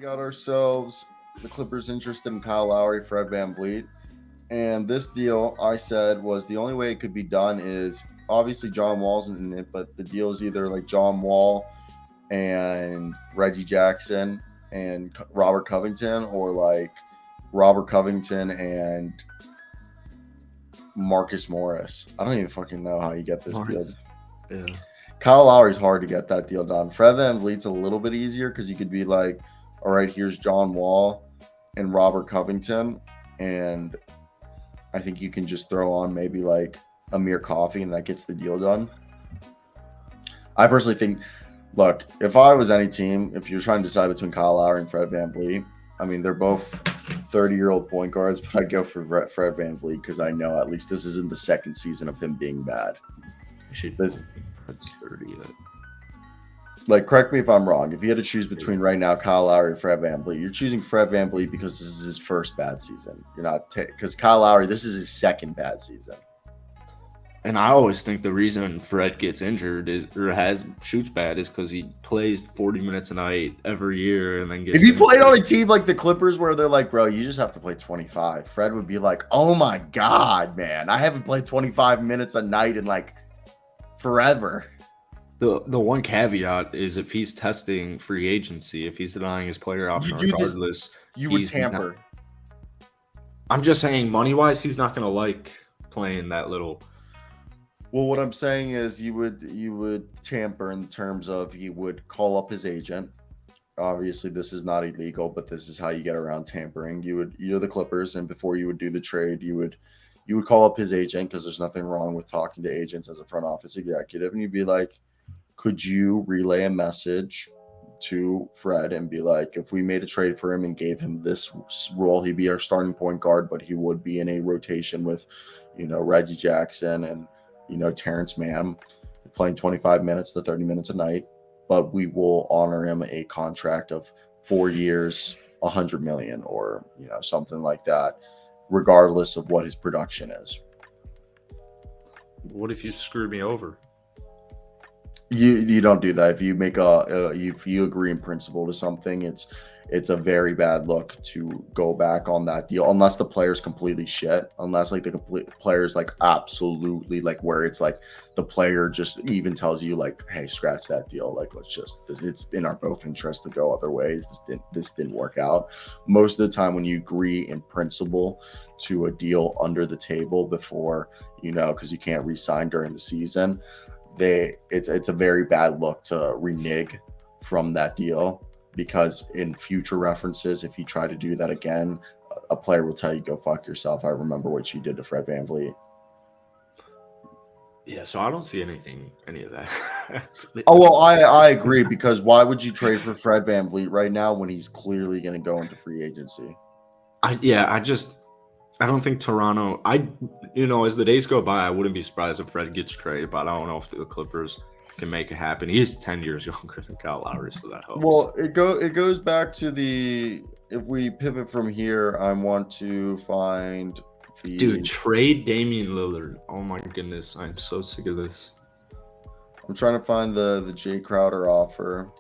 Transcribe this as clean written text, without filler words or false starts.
got ourselves the Clippers interested in Kyle Lowry, Fred VanVleet. And this deal, I said, was the only way it could be done is obviously John Wall's in it, but the deal is either like John Wall and Reggie Jackson and Robert Covington, or like Robert Covington and Marcus Morris. I don't even fucking know how you get this deal. Yeah. Kyle Lowry's hard to get that deal done. Fred VanVleet's a little bit easier because you could be like, all right, here's John Wall and Robert Covington, and I think you can just throw on maybe like Amir Coffey, and that gets the deal done. I personally think, look, if I was any team, if you're trying to decide between Kyle Lowry and Fred VanVleet, I mean, they're both 30-year-old point guards, but I'd go for Fred VanVleet because I know at least this isn't the second season of him being bad. That's 30. Like, correct me if I'm wrong. If you had to choose between right now Kyle Lowry and Fred VanVleet, you're choosing Fred VanVleet because this is his first bad season. You're not because Kyle Lowry, this is his second bad season. And I always think the reason Fred gets injured shoots bad is because he plays 40 minutes a night every year and then gets. If he played on a team like the Clippers where they're like, bro, you just have to play 25, Fred would be like, oh my God, man, I haven't played 25 minutes a night in like forever. The one caveat is if he's testing free agency, if he's denying his player option regardless, you would tamper. I'm just saying, money-wise, he's not going to like playing that little. Well, what I'm saying is you would tamper in terms of he would call up his agent. Obviously, this is not illegal, but this is how you get around tampering. You're the Clippers, and before you would do the trade, you would call up his agent because there's nothing wrong with talking to agents as a front office executive, and you'd be like, could you relay a message to Fred and be like, if we made a trade for him and gave him this role, he'd be our starting point guard, but he would be in a rotation with, Reggie Jackson and, Terrence Mann playing 25 minutes to 30 minutes a night, but we will honor him a contract of 4 years, $100 million, or, something like that, regardless of what his production is. What if you screw me over? You don't do that. If you make if you agree in principle to something, it's a very bad look to go back on that deal unless the player's completely shit. Unless like the complete player's like absolutely like where it's like the player just even tells you like, hey, scratch that deal. Like it's in our both interest to go other ways. This didn't work out. Most of the time when you agree in principle to a deal under the table before, because you can't re-sign during the season, it's a very bad look to renege from that deal, because in future references, if you try to do that again, a player will tell you, go fuck yourself. I remember what you did to Fred VanVleet. Yeah, so I don't see any of that. Oh, well, I agree, because why would you trade for Fred VanVleet right now when he's clearly going to go into free agency? I don't think Toronto. As the days go by, I wouldn't be surprised if Fred gets traded, but I don't know if the Clippers can make it happen. He is 10 years younger than Kyle Lowry, so that helps. Well, it goes back to if we pivot from here, I want to find the dude, trade Damian Lillard. Oh my goodness, I'm so sick of this. I'm trying to find the Jay Crowder offer.